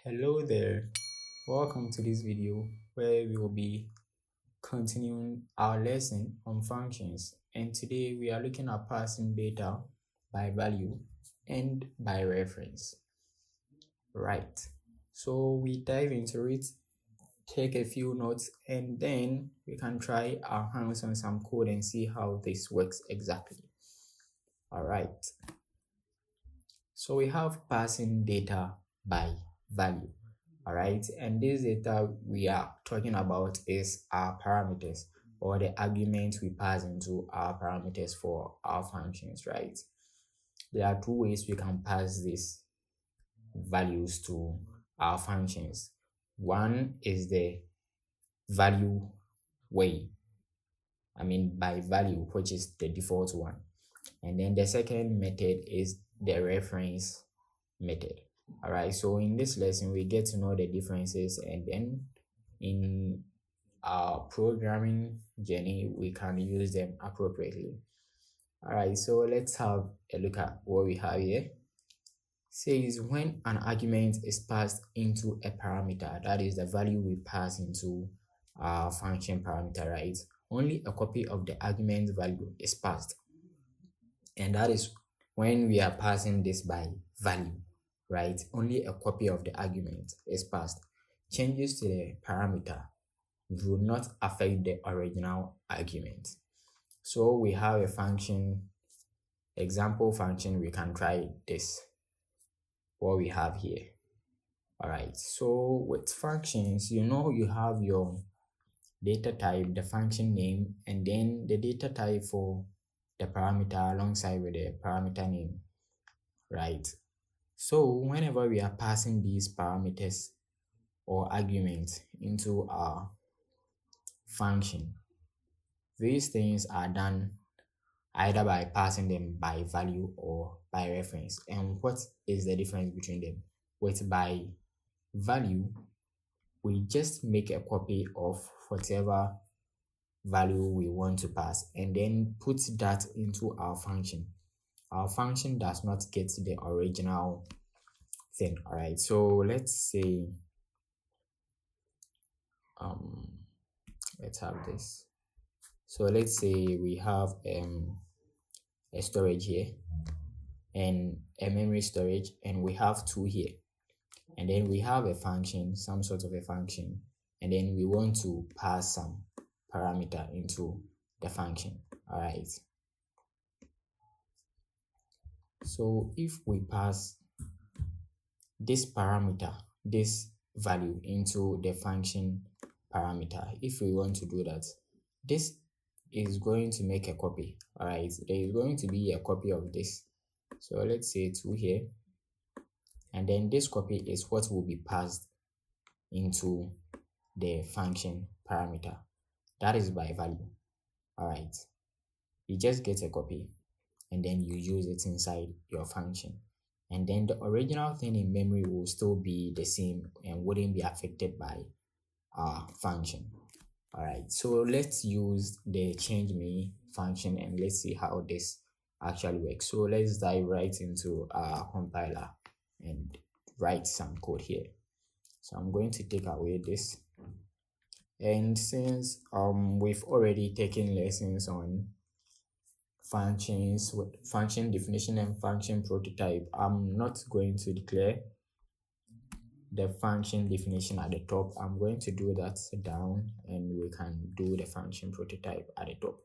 Hello there, welcome to this video where we will be continuing our lesson on functions, and today we are looking at passing data by value and by reference. Right, so we dive into it, take a few notes, and then we can try our hands on some code and see how this works exactly. All right, so we have passing data by value. All right, and this data we are talking about is our parameters, or the arguments we pass into our parameters for our functions, right? There are two ways we can pass these values to our functions. One is the value way, by value, which is the default one. And then the second method is the reference method. All right, so in this lesson we get to know the differences, and then in our programming journey we can use them appropriately. All right, so let's have a look at what we have here. Says when an argument is passed into a parameter, that is the value we pass into our function parameter, right? Only a copy of the argument value is passed, and that is when we are passing this by value, right? Only a copy of the argument is passed. Changes to the parameter will not affect the original argument. So we have a function, example function. We can try this, what we have here. All right, so with functions, you have your data type, the function name, and then the data type for the parameter alongside with the parameter name, right? So whenever we are passing these parameters or arguments into our function, these things are done either by passing them by value or by reference. And what is the difference between them? With by value, we just make a copy of whatever value we want to pass and then put that into our function. Our function does not get the original thing. All right, so let's say let's have this. So let's say we have a storage here and a memory storage, and we have two here, and then we have a function, some sort of a function, and then we want to pass some parameter into the function. All right, so if we pass this parameter, this value, into the function parameter, if we want to do that, this is going to make a copy. All right, there is going to be a copy of this. So let's say 2 here, and then this copy is what will be passed into the function parameter. That is by value. All right, you just get a copy and then you use it inside your function, and then the original thing in memory will still be the same and wouldn't be affected by our function. All right, so let's use the change me function and let's see how this actually works. So let's dive right into our compiler and write some code here. So I'm going to take away this, and since we've already taken lessons on functions, function definition and function prototype, I'm not going to declare the function definition at the top. I'm going to do that down, and we can do the function prototype at the top.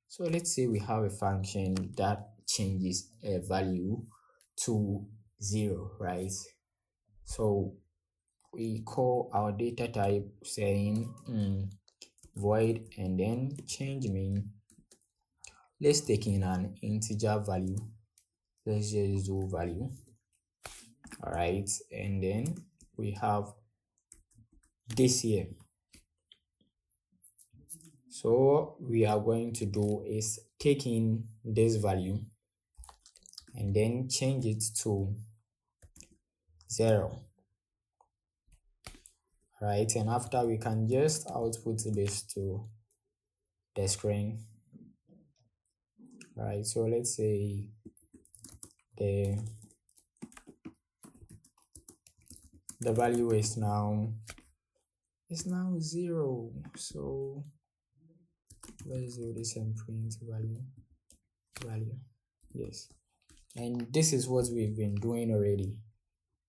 So let's say we have a function that changes a value to 0, right? So we call our data type saying void, and then change mean. Let's take in an integer value. Let's just do value. All right, and then we have this here. So what we are going to do is take in this value and then change it to 0. Right, and after we can just output this to the screen. Right, so let's say the the value is now 0. So let's do this and print value. Yes, and this is what we've been doing already.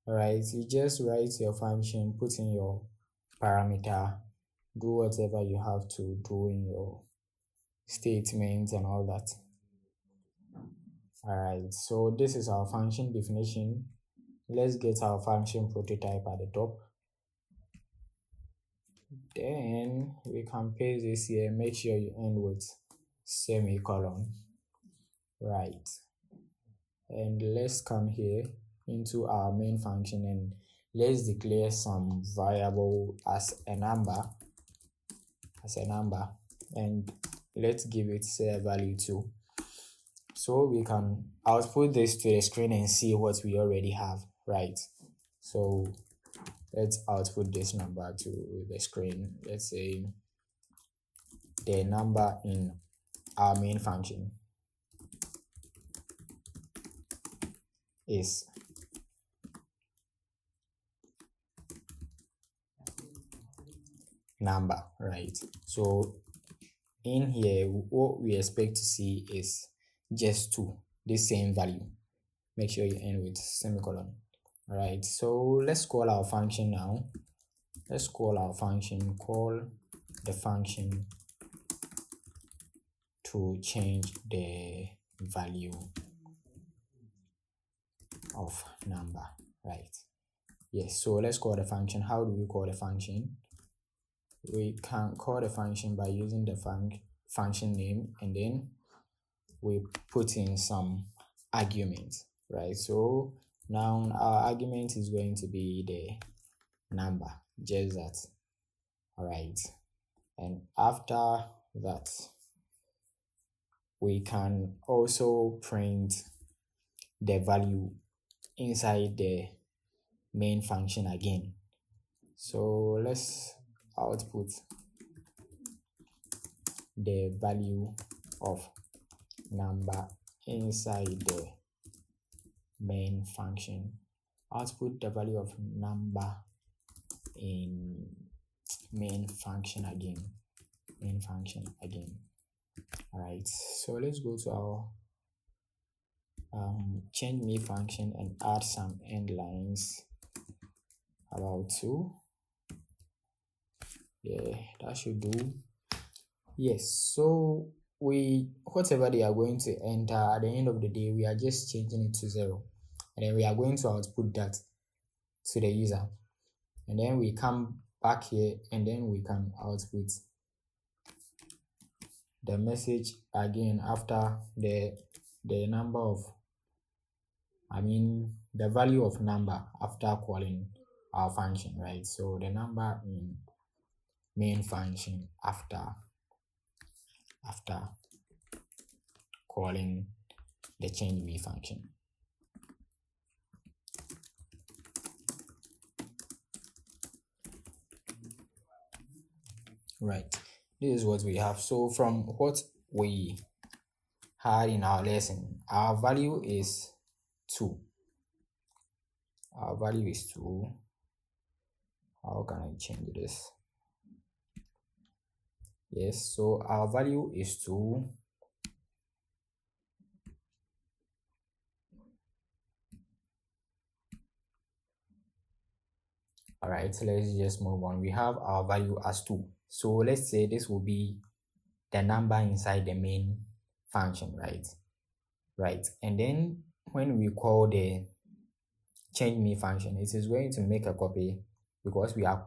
All right, you just write your function, put in your parameter, do whatever you have to do in your statements and all that. All right, so this is our function definition. Let's get our function prototype at the top. Then we can paste this here. Make sure you end with semicolon. Right, and let's come here into our main function and let's declare some variable as a number, and let's give it say value 2, so we can output this to the screen and see what we already have. Right, so let's output this number to the screen. Let's say the number in our main function is number, right? So in here, what we expect to see is just 2, the same value. Make sure you end with semicolon. All right, so let's call our function now. Let's call our function, call the function to change the value of number, right? Yes, so let's call the function. How do we call the function? We can call the function by using the function name, and then we put in some arguments, right? So now our argument is going to be the number, just that. All right, and after that we can also print the value inside the main function again. So let's output the value of number inside the main function. Output the value of number in main function again. All right, so let's go to our change me function and add some end lines about 2. Yeah, that should do. Yes, so whatever they are going to enter at the end of the day, we are just changing it to 0, and then we are going to output that to the user, and then we come back here and then we can output the message again after the number of the value of number after calling our function, right? So the number in main function after calling the change me function. Right, this is what we have. So from what we had in our lesson, our value is 2. Our value is 2. How can I change this? Yes, so our value is 2. All right, so let's just move on. We have our value as 2. So let's say this will be the number inside the main function, right? Right, and then when we call the change me function, it is going to make a copy because we are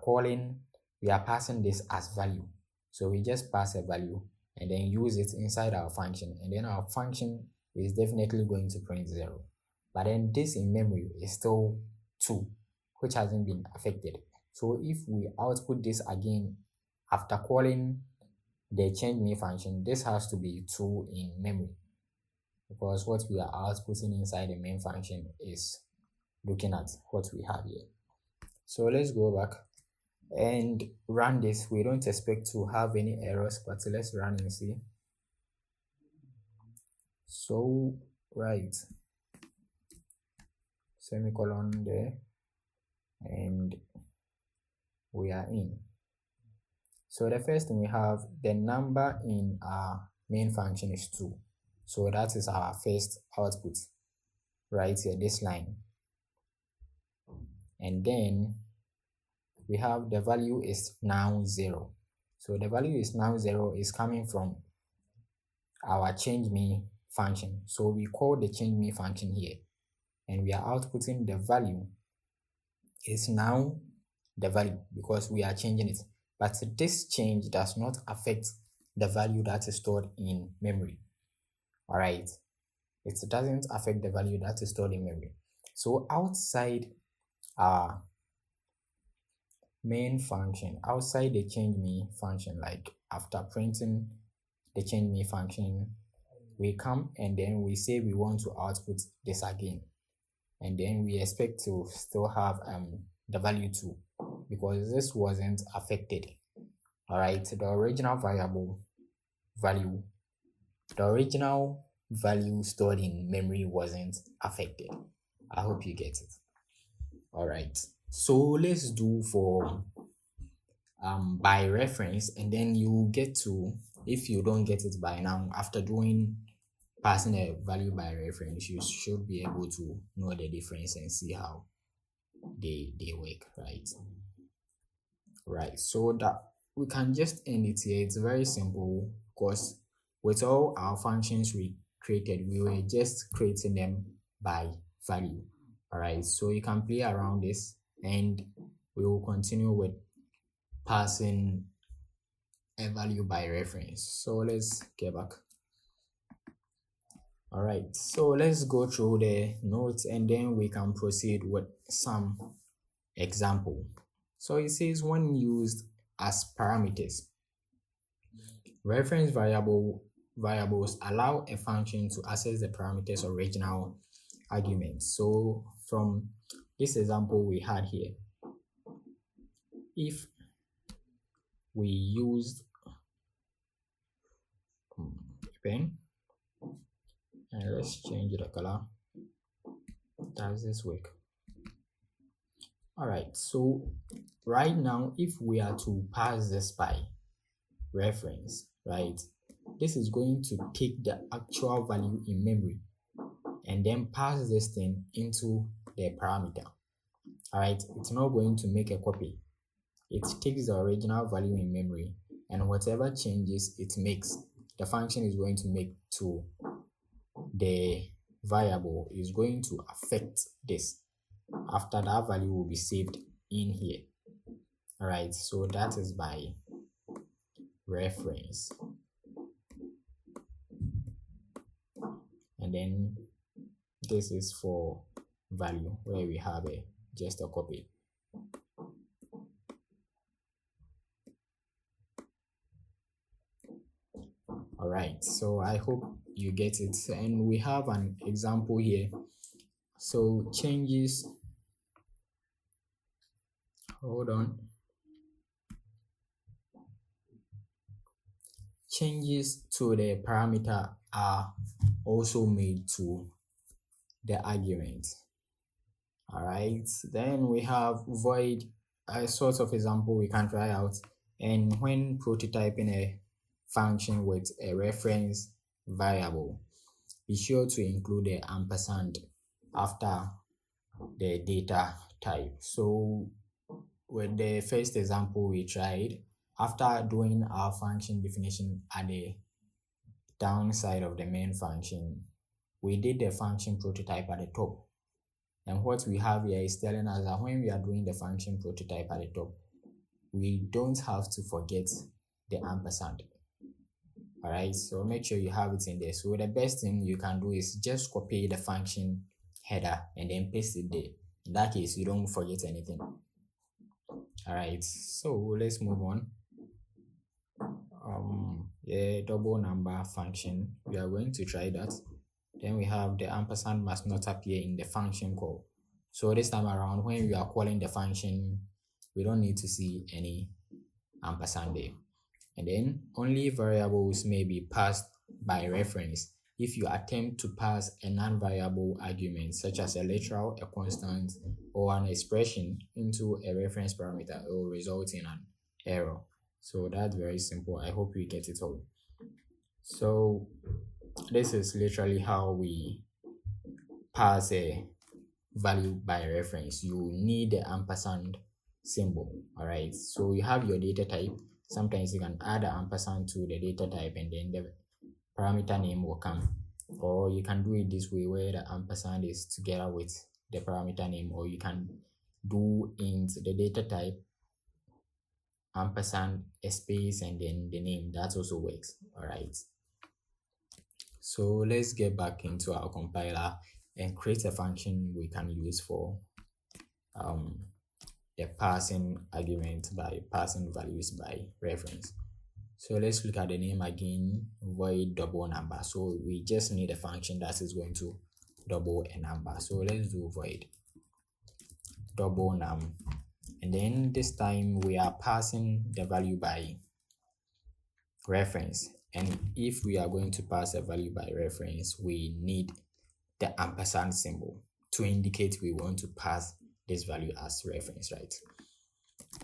passing this as value. So we just pass a value and then use it inside our function, and then our function is definitely going to print 0. But then this in memory is still 2, which hasn't been affected. So if we output this again after calling the change me function, this has to be 2 in memory, because what we are outputting inside the main function is looking at what we have here. So let's go back and run this. We don't expect to have any errors, but let's run and see. So right, semicolon there, and we are in. So the first thing we have, the number in our main function is 2. So that is our first output right here, this line. And then we have the value is now 0. So the value is now 0 is coming from our change me function. So we call the change me function here, and we are outputting the value is now the value because we are changing it. But this change does not affect the value that is stored in memory. All right, it doesn't affect the value that is stored in memory. So outside our main function, outside the change me function, like after printing the change me function, we come and then we say we want to output this again, and then we expect to still have the value 2 because this wasn't affected. All right, the original value stored in memory wasn't affected. I hope you get it. All right, so let's do for by reference, and then you get to, if you don't get it by now, after doing passing a value by reference, you should be able to know the difference and see how they work, right? So that we can just end it here. It's very simple because with all our functions we created, we were just creating them by value. All right, so you can play around this, and we will continue with passing a value by reference. So let's get back. All right, so let's go through the notes and then we can proceed with some example. So it says when used as parameters, reference variables allow a function to access the parameter's original arguments. So from this example we had here, if we used pen, and let's change the color. Does this work? All right, so right now if we are to pass this by reference, right, this is going to take the actual value in memory and then pass this thing into the parameter. All right, it's not going to make a copy. It takes the original value in memory, and whatever changes it makes, the function is going to make to the variable is going to affect this. After that value will be saved in here. All right, so that is by reference. And then this is for value where we have just a copy. All right, so I hope you get it, and we have an example here. So changes, hold on, changes to the parameter are also made to the argument. All right, then we have void, a sort of example we can try out. And when prototyping a function with a reference variable, be sure to include the ampersand after the data type. So with the first example we tried, after doing our function definition at the downside of the main function, we did the function prototype at the top. And what we have here is telling us that when we are doing the function prototype at the top, we don't have to forget the ampersand. All right, so make sure you have it in there. So the best thing you can do is just copy the function header and then paste it there. In that case, you don't forget anything. All right, so let's move on. Double number function, we are going to try that. Then we have the ampersand must not appear in the function call. So this time around, when we are calling the function, we don't need to see any ampersand there. And then only variables may be passed by reference. if you attempt to pass a non-variable argument such as a literal, a constant, or an expression into a reference parameter, it will result in an error. So that's very simple. I hope you get it all. So this is literally how we pass a value by reference. You need the ampersand symbol. All right, so you have your data type. Sometimes you can add an ampersand to the data type and then the parameter name will come, or you can do it this way where the ampersand is together with the parameter name, or you can do in the data type ampersand a space and then the name. That also works. All right, so let's get back into our compiler and create a function we can use for the passing argument by passing values by reference. So let's look at the name again, void double number. So we just need a function that is going to double a number. So let's do void double num, and then this time we are passing the value by reference. And if we are going to pass a value by reference, we need the ampersand symbol to indicate we want to pass this value as reference, right?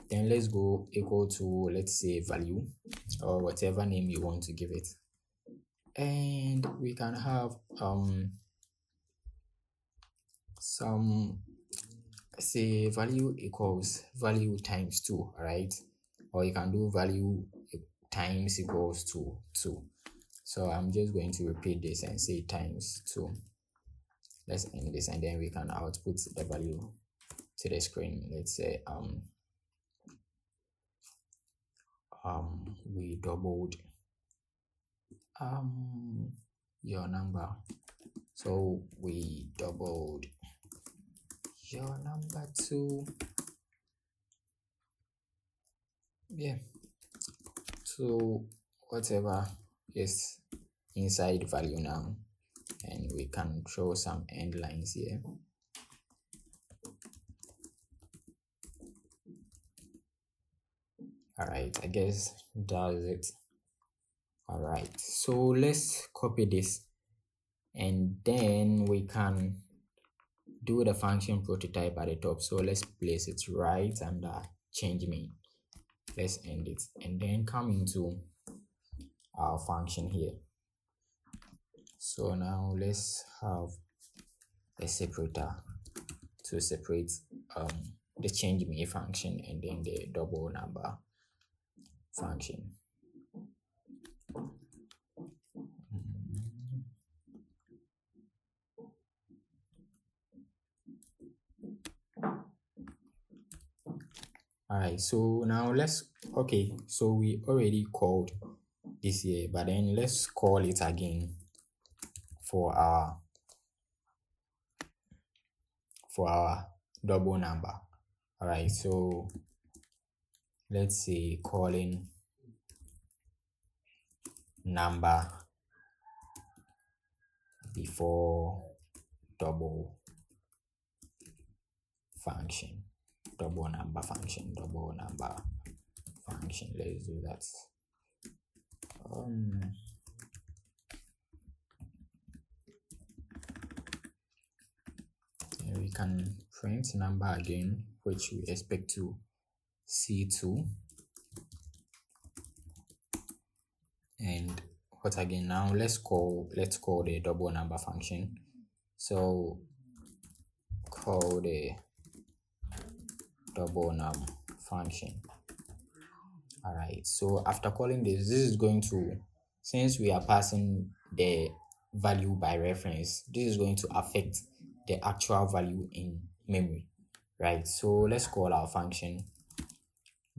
Then let's go equal to, let's say, value or whatever name you want to give it, and we can have some, say, value equals value times 2, right? Or you can do value times equals to 2. So I'm just going to repeat this and say times 2. Let's end this, and then we can output the value to the screen. Let's say we doubled your number. So we doubled your number to, yeah, to whatever is inside value now, and we can throw some end lines here. All right, I guess that's it. All right, so let's copy this, and then we can do the function prototype at the top. So let's place it right under change main. Let's end it, and then come into our function here. So now let's have a separator to separate the change main function and then the double number function. All right, so now okay, so we already called this here, but then let's call it again for our double number. All right, so let's say calling number before double function, double number function. Let's do that. And we can print number again, which we expect to see 2. And what again? Now let's call the double number function. So call the double num function. All right, so after calling this is going to, since we are passing the value by reference, this is going to affect the actual value in memory, right? So let's call our function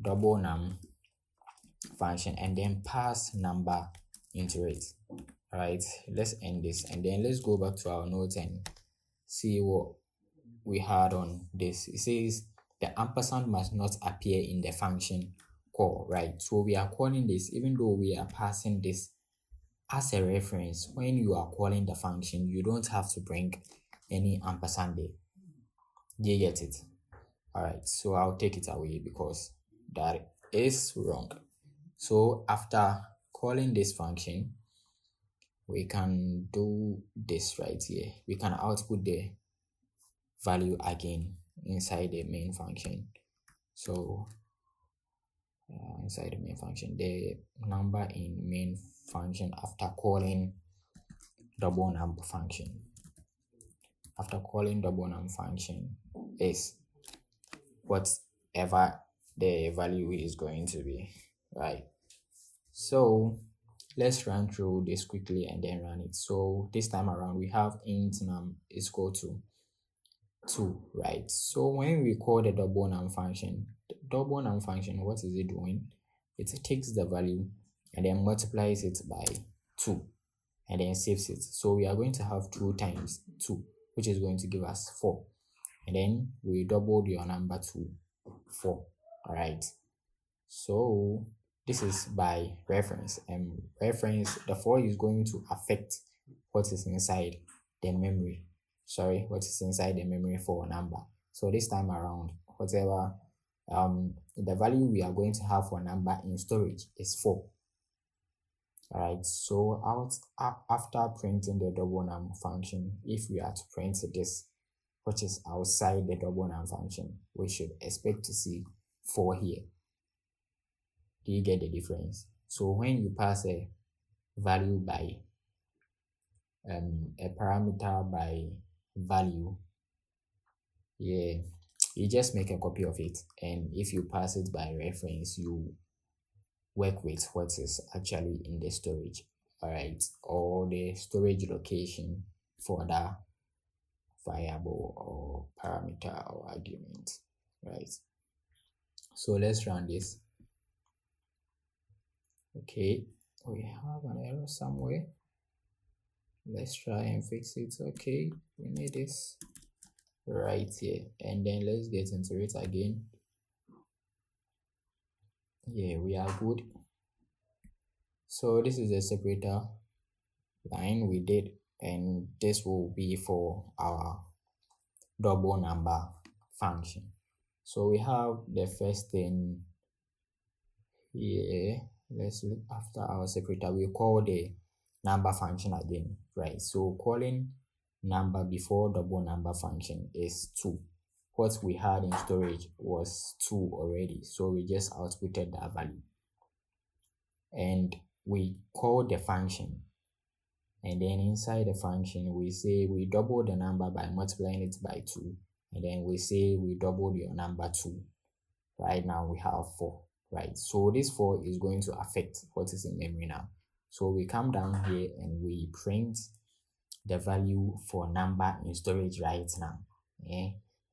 double num function and then pass number into it. All right, let's end this, and then let's go back to our notes and see what we had on this. It says the ampersand must not appear in the function call, right? So we are calling this, even though we are passing this as a reference, when you are calling the function, you don't have to bring any ampersand there. Do you get it? All right, so I'll take it away because that is wrong. So after calling this function, we can do this right here. We can output the value again inside the main function. So inside the main function, the number in main function after calling double num function. After calling double num function is whatever the value is going to be, right? So let's run through this quickly and then run it. So this time around we have int num is equal to 2, right? So when we call the double num function, what is it doing? It takes the value and then multiplies it by 2 and then saves it. So we are going to have 2 times 2, which is going to give us 4, and then we doubled your number to 4. All right, so this is by reference, and reference, the 4 is going to affect what is inside the memory. What is inside the memory for a number. So this time around, whatever the value we are going to have for a number in storage is 4. All right, so after printing the double num function, if we are to print this, which is outside the double num function, we should expect to see 4 here. Do you get the difference? So when you pass a value by a parameter by value, yeah, you just make a copy of it, and if you pass it by reference, you work with what is actually in the storage, all right, or the storage location for that variable or parameter or argument, right? So let's run this. Okay, we have an error somewhere. Let's try and fix it. Okay, we need this right here, and then let's get into it again. Yeah, we are good. So this is a separator line we did, and this will be for our double number function. So we have the first thing here. Let's look after our separator. We call the number function again, right? So calling number before double number function is 2. What we had in storage was 2 already, so we just outputted that value, and we call the function, and then inside the function we say we double the number by multiplying it by 2, and then we say we doubled your number 2. Right now we have 4, right? So this 4 is going to affect what is in memory now. So we come down here and we print the value for number in storage right now,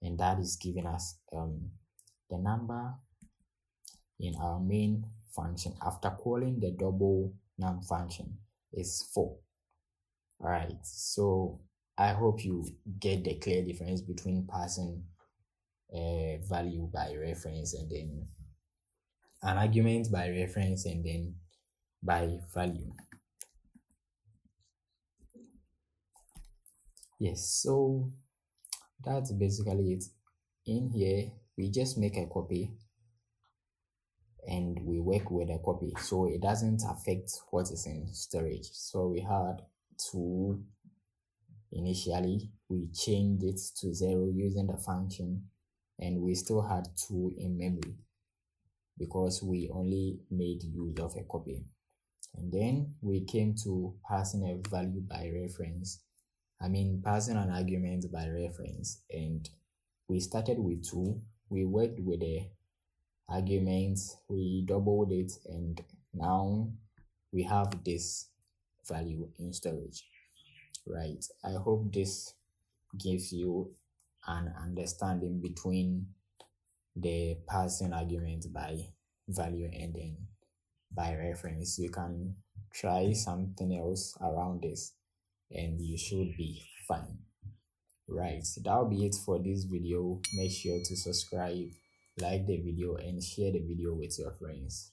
and that is giving us the number in our main function after calling the double num function is 4. All right, so I hope you get the clear difference between passing a value by reference and then an argument by reference and then by value. Yes, so that's basically it. In here we just make a copy and we work with a copy, so it doesn't affect what is in storage. So we had 2 initially, we changed it to 0 using the function, and we still had 2 in memory because we only made use of a copy. And then we came to passing a value by reference, passing an argument by reference, and we started with 2, we worked with the argument, we doubled it, and now we have this value in storage, right? I hope this gives you an understanding between the passing argument by value and then by reference. You can try something else around this and you should be fine, right? That'll be it for this video. Make sure to subscribe, like the video, and share the video with your friends.